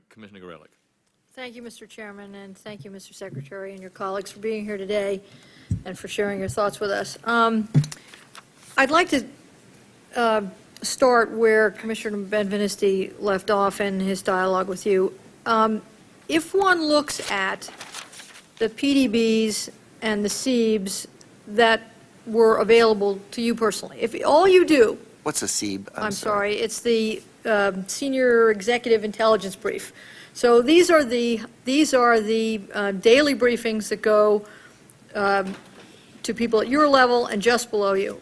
Commissioner Gorelick. Thank you, Mr. Chairman, and thank you, Mr. Secretary, and your colleagues for being here today and for sharing your thoughts with us. I'd like to start where Commissioner Benvenisti left off in his dialogue with you. If one looks at the PDBs and the SEEBs that were available to you personally, if all you do... What's a SEEB? I'm sorry. It's the Senior Executive Intelligence Brief. So these are the daily briefings that go to people at your level and just below you.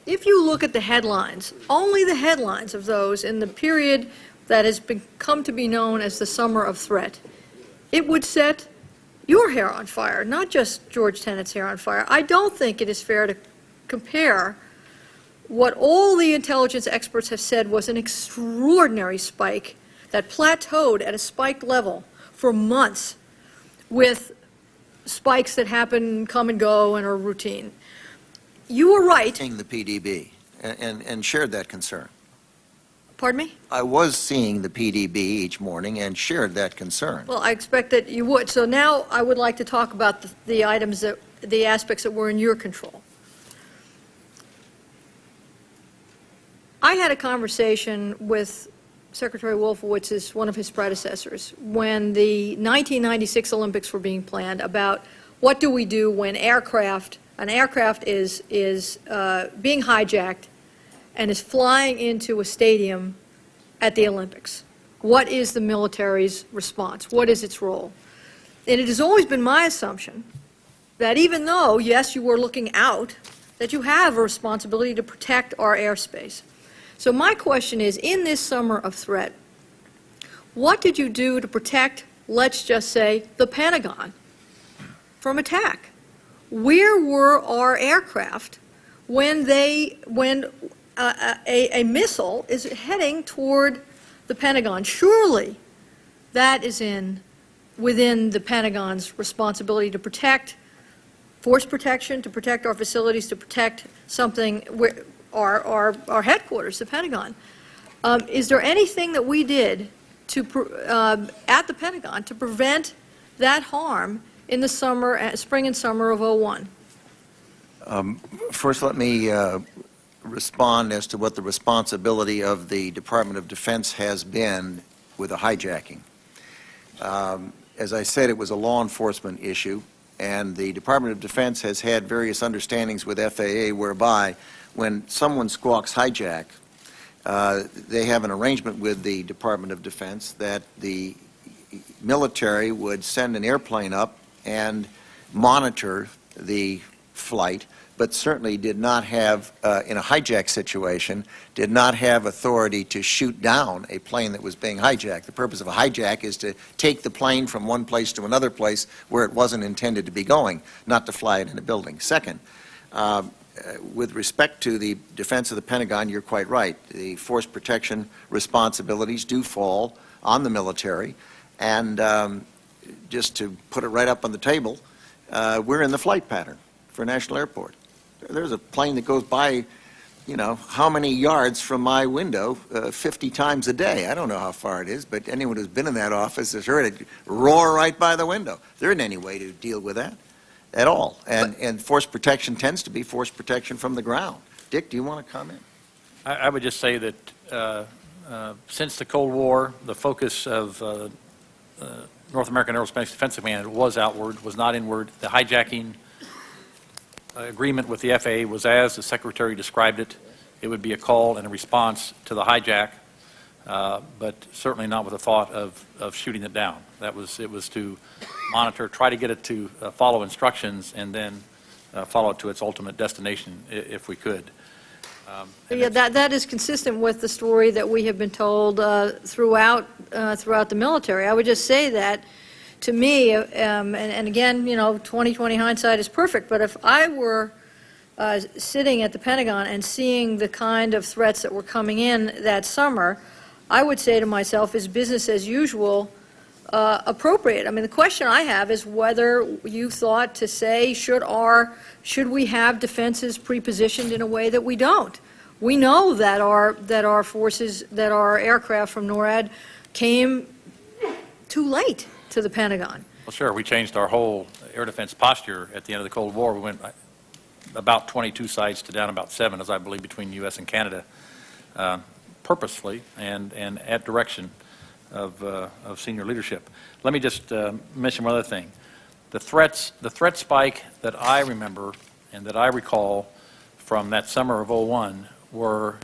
If you look at the headlines, only the headlines of those in the period that has come to be known as the Summer of Threat, it would set your hair on fire, not just George Tenet's hair on fire. I don't think it is fair to compare what all the intelligence experts have said was an extraordinary spike that plateaued at a spiked level for months with spikes that happen, come and go, and are routine. You were right. Seeing the PDB and shared that concern. Pardon me? I was seeing the PDB each morning and shared that concern. Well, I expect that you would. So now I would like to talk about the items the aspects that were in your control. I had a conversation with Secretary Wolfowitz, one of his predecessors, when the 1996 Olympics were being planned about what do we do when an aircraft is being hijacked and is flying into a stadium at the Olympics. What is the military's response? What is its role? And it has always been my assumption that even though, yes, you were looking out, that you have a responsibility to protect our airspace. So my question is, in this summer of threat, what did you do to protect, let's just say, the Pentagon from attack? Where were our aircraft when a missile is heading toward the Pentagon? Surely that is within the Pentagon's responsibility to protect, force protection, to protect our facilities, to protect something, our headquarters, the Pentagon. Is there anything that we did at the Pentagon to prevent that harm in the spring and summer of '01? First, let me respond as to what the responsibility of the Department of Defense has been with the hijacking. As I said, it was a law enforcement issue, and the Department of Defense has had various understandings with FAA whereby when someone squawks hijack, they have an arrangement with the Department of Defense that the military would send an airplane up and monitor the flight, but certainly did not have, in a hijack situation, did not have authority to shoot down a plane that was being hijacked. The purpose of a hijack is to take the plane from one place to another place where it wasn't intended to be going, not to fly it in a building. Second, with respect to the defense of the Pentagon, you're quite right. The force protection responsibilities do fall on the military, and just to put it right up on the table, we're in the flight pattern for National Airport. There's a plane that goes by, you know, how many yards from my window 50 times a day. I don't know how far it is, but anyone who's been in that office has heard it roar right by the window. There isn't any way to deal with that at all. And force protection tends to be force protection from the ground. Dick, do you want to comment? I would just say that since the Cold War, the focus of North American Aerospace Defense Command was outward, was not inward. The hijacking agreement with the FAA was as the Secretary described it. It would be a call and a response to the hijack, but certainly not with the thought of shooting it down. It was to monitor, try to get it to follow instructions, and then follow it to its ultimate destination if we could. Yeah, that is consistent with the story that we have been told throughout the military. I would just say that, to me, and again, you know, 20/20 hindsight is perfect, but if I were sitting at the Pentagon and seeing the kind of threats that were coming in that summer, I would say to myself, is business as usual appropriate? I mean, the question I have is whether you thought to say, should we have defenses pre-positioned in a way that we don't? We know that our forces, that our aircraft from NORAD came too late to the Pentagon. Well, sure, we changed our whole air defense posture at the end of the Cold War. We went about 22 sites to down about 7, as I believe, between the U.S. and Canada, purposefully and at direction of senior leadership. Let me just mention one other thing. The threat spike that I remember and that I recall from that summer of '01 were,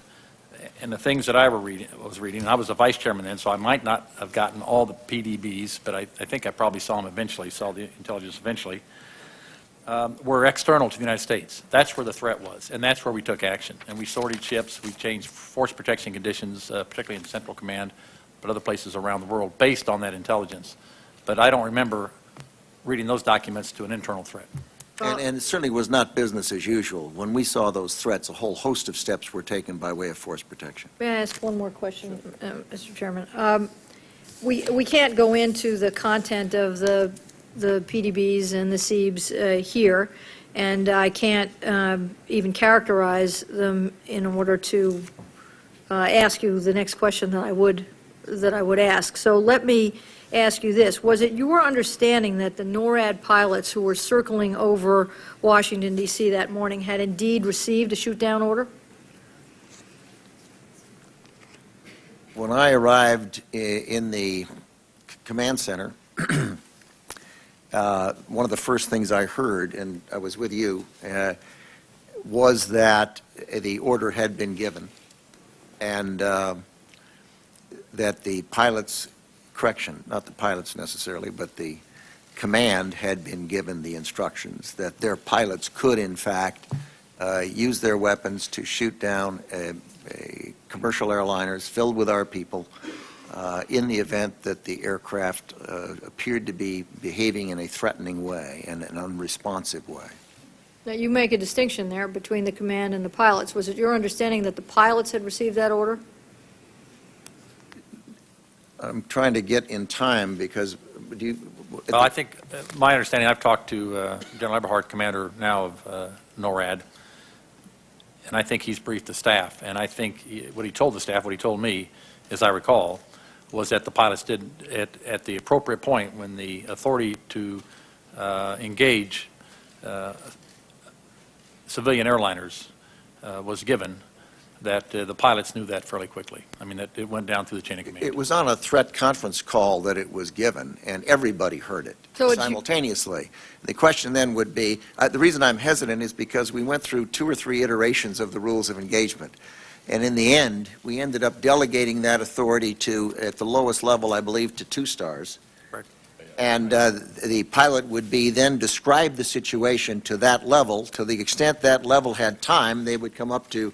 and the things that I was reading, and I was a vice chairman then, so I might not have gotten all the PDBs, but I think I probably saw them eventually, saw the intelligence eventually, were external to the United States. That's where the threat was, and that's where we took action. And we sorted ships, we changed force protection conditions, particularly in Central Command, but other places around the world, based on that intelligence. But I don't remember reading those documents to an internal threat. And it certainly was not business as usual. When we saw those threats, a whole host of steps were taken by way of force protection. May I ask one more question, Mr. Chairman? We can't go into the content of the PDBs and the CEBs here, and I can't even characterize them in order to ask you the next question that I would ask. So let me ask you this. Was it your understanding that the NORAD pilots who were circling over Washington, D.C. that morning had indeed received a shoot-down order? When I arrived in the command center, one of the first things I heard, and I was with you, was that the order had been given, and that the pilots, correction, not the pilots necessarily, but the command had been given the instructions that their pilots could, in fact, use their weapons to shoot down commercial airliners filled with our people in the event that the aircraft appeared to be behaving in a threatening way and an unresponsive way. Now, you make a distinction there between the command and the pilots. Was it your understanding that the pilots had received that order? I'm trying to get in time because well, I think my understanding, I've talked to General Eberhart, commander now of NORAD, and I think he's briefed the staff. And I think what he told the staff, what he told me, as I recall, was that the pilots did, at the appropriate point when the authority to engage civilian airliners was given, that the pilots knew that fairly quickly. I mean, it went down through the chain of command. It was on a threat conference call that it was given, and everybody heard it simultaneously. The question then would be, the reason I'm hesitant is because we went through 2 or 3 iterations of the rules of engagement. And in the end, we ended up delegating that authority to, at the lowest level, I believe, to 2 stars. Right. And the pilot would be then describe the situation to that level. To the extent that level had time, they would come up to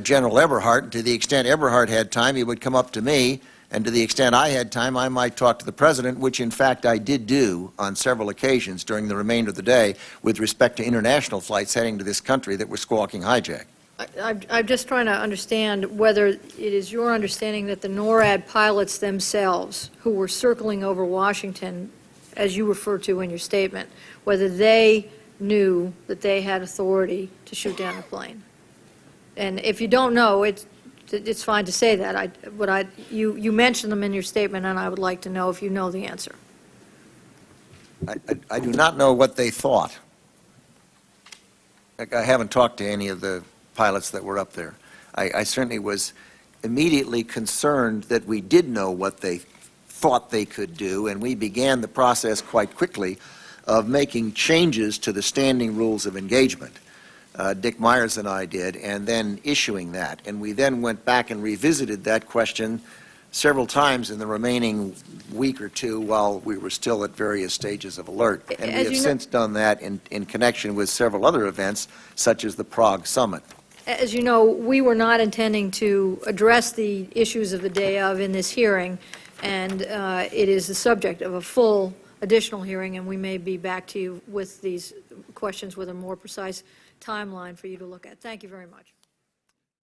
General Eberhart. And to the extent Eberhart had time, he would come up to me. And to the extent I had time, I might talk to the President, which in fact I did do on several occasions during the remainder of the day with respect to international flights heading to this country that were squawking hijack. I'm just trying to understand whether it is your understanding that the NORAD pilots themselves, who were circling over Washington, as you refer to in your statement, whether they knew that they had authority to shoot down a plane. And if you don't know, it's fine to say that. You mentioned them in your statement, and I would like to know if you know the answer. I do not know what they thought. I haven't talked to any of the pilots that were up there. I certainly was immediately concerned that we did know what they thought they could do, and we began the process quite quickly of making changes to the standing rules of engagement. Dick Myers and I did, and then issuing that. And we then went back and revisited that question several times in the remaining week or 2 while we were still at various stages of alert. And we have since done that in connection with several other events, such as the Prague Summit. As you know, we were not intending to address the issues of the day of in this hearing, and it is the subject of a full additional hearing, and we may be back to you with these questions with a more precise timeline for you to look at. Thank you very much.